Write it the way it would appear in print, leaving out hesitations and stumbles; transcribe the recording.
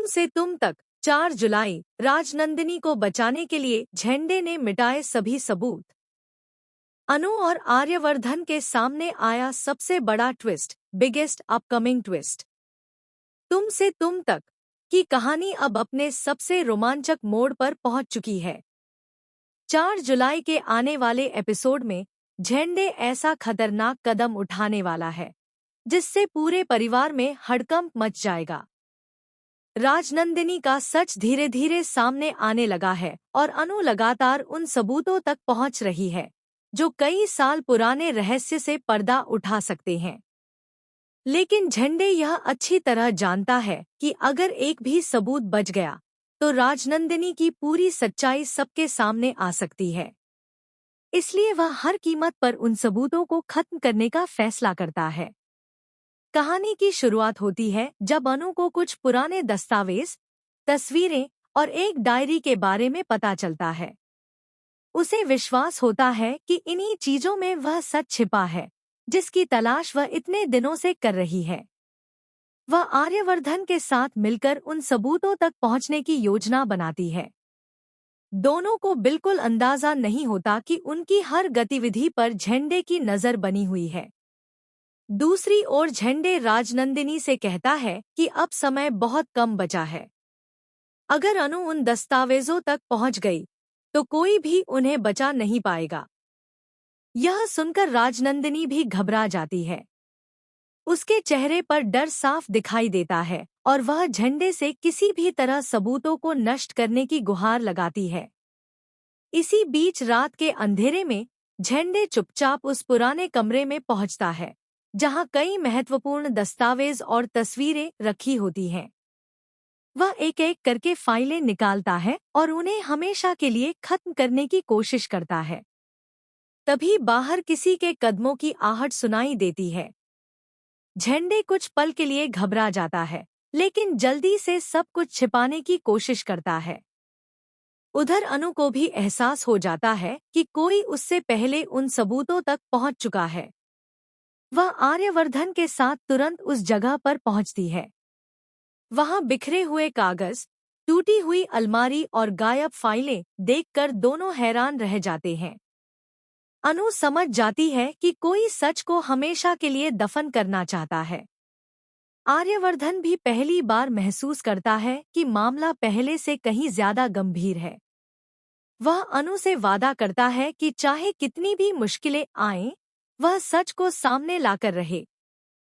तुम से तुम तक 4 जुलाई राजनंदिनी को बचाने के लिए झेंडे ने मिटाए सभी सबूत। अनु और आर्यवर्धन के सामने आया सबसे बड़ा ट्विस्ट, बिगेस्ट अपकमिंग ट्विस्ट। तुम से तुम तक की कहानी अब अपने सबसे रोमांचक मोड़ पर पहुंच चुकी है। 4 जुलाई के आने वाले एपिसोड में झेंडे ऐसा खतरनाक कदम उठाने वाला है जिससे पूरे परिवार में हड़कंप मच जाएगा। राजनंदिनी का सच धीरे धीरे सामने आने लगा है और अनु लगातार उन सबूतों तक पहुंच रही है जो कई साल पुराने रहस्य से पर्दा उठा सकते हैं। लेकिन झेंडे यह अच्छी तरह जानता है कि अगर एक भी सबूत बच गया तो राजनंदिनी की पूरी सच्चाई सबके सामने आ सकती है। इसलिए वह हर कीमत पर उन सबूतों को खत्म करने का फैसला करता है। कहानी की शुरुआत होती है जब अनु को कुछ पुराने दस्तावेज, तस्वीरें और एक डायरी के बारे में पता चलता है। उसे विश्वास होता है कि इन्हीं चीजों में वह सच छिपा है जिसकी तलाश वह इतने दिनों से कर रही है। वह आर्यवर्धन के साथ मिलकर उन सबूतों तक पहुंचने की योजना बनाती है। दोनों को बिल्कुल अंदाजा नहीं होता कि उनकी हर गतिविधि पर झेंडे की नजर बनी हुई है। दूसरी ओर झेंडे राजनंदिनी से कहता है कि अब समय बहुत कम बचा है। अगर अनु उन दस्तावेजों तक पहुंच गई तो कोई भी उन्हें बचा नहीं पाएगा। यह सुनकर राजनंदिनी भी घबरा जाती है। उसके चेहरे पर डर साफ दिखाई देता है और वह झेंडे से किसी भी तरह सबूतों को नष्ट करने की गुहार लगाती है। इसी बीच रात के अंधेरे में झेंडे चुपचाप उस पुराने कमरे में पहुंचता है जहां कई महत्वपूर्ण दस्तावेज और तस्वीरें रखी होती हैं। वह एक एक करके फाइलें निकालता है और उन्हें हमेशा के लिए खत्म करने की कोशिश करता है। तभी बाहर किसी के कदमों की आहट सुनाई देती है। झेंडे कुछ पल के लिए घबरा जाता है लेकिन जल्दी से सब कुछ छिपाने की कोशिश करता है। उधर अनु को भी एहसास हो जाता है कि कोई उससे पहले उन सबूतों तक पहुंच चुका है। वह आर्यवर्धन के साथ तुरंत उस जगह पर पहुंचती है। वहां बिखरे हुए कागज, टूटी हुई अलमारी और गायब फाइलें देखकर दोनों हैरान रह जाते हैं। अनु समझ जाती है कि कोई सच को हमेशा के लिए दफन करना चाहता है। आर्यवर्धन भी पहली बार महसूस करता है कि मामला पहले से कहीं ज्यादा गंभीर है। वह अनु से वादा करता है कि चाहे कितनी भी मुश्किलें आएं, वह सच को सामने लाकर रहे।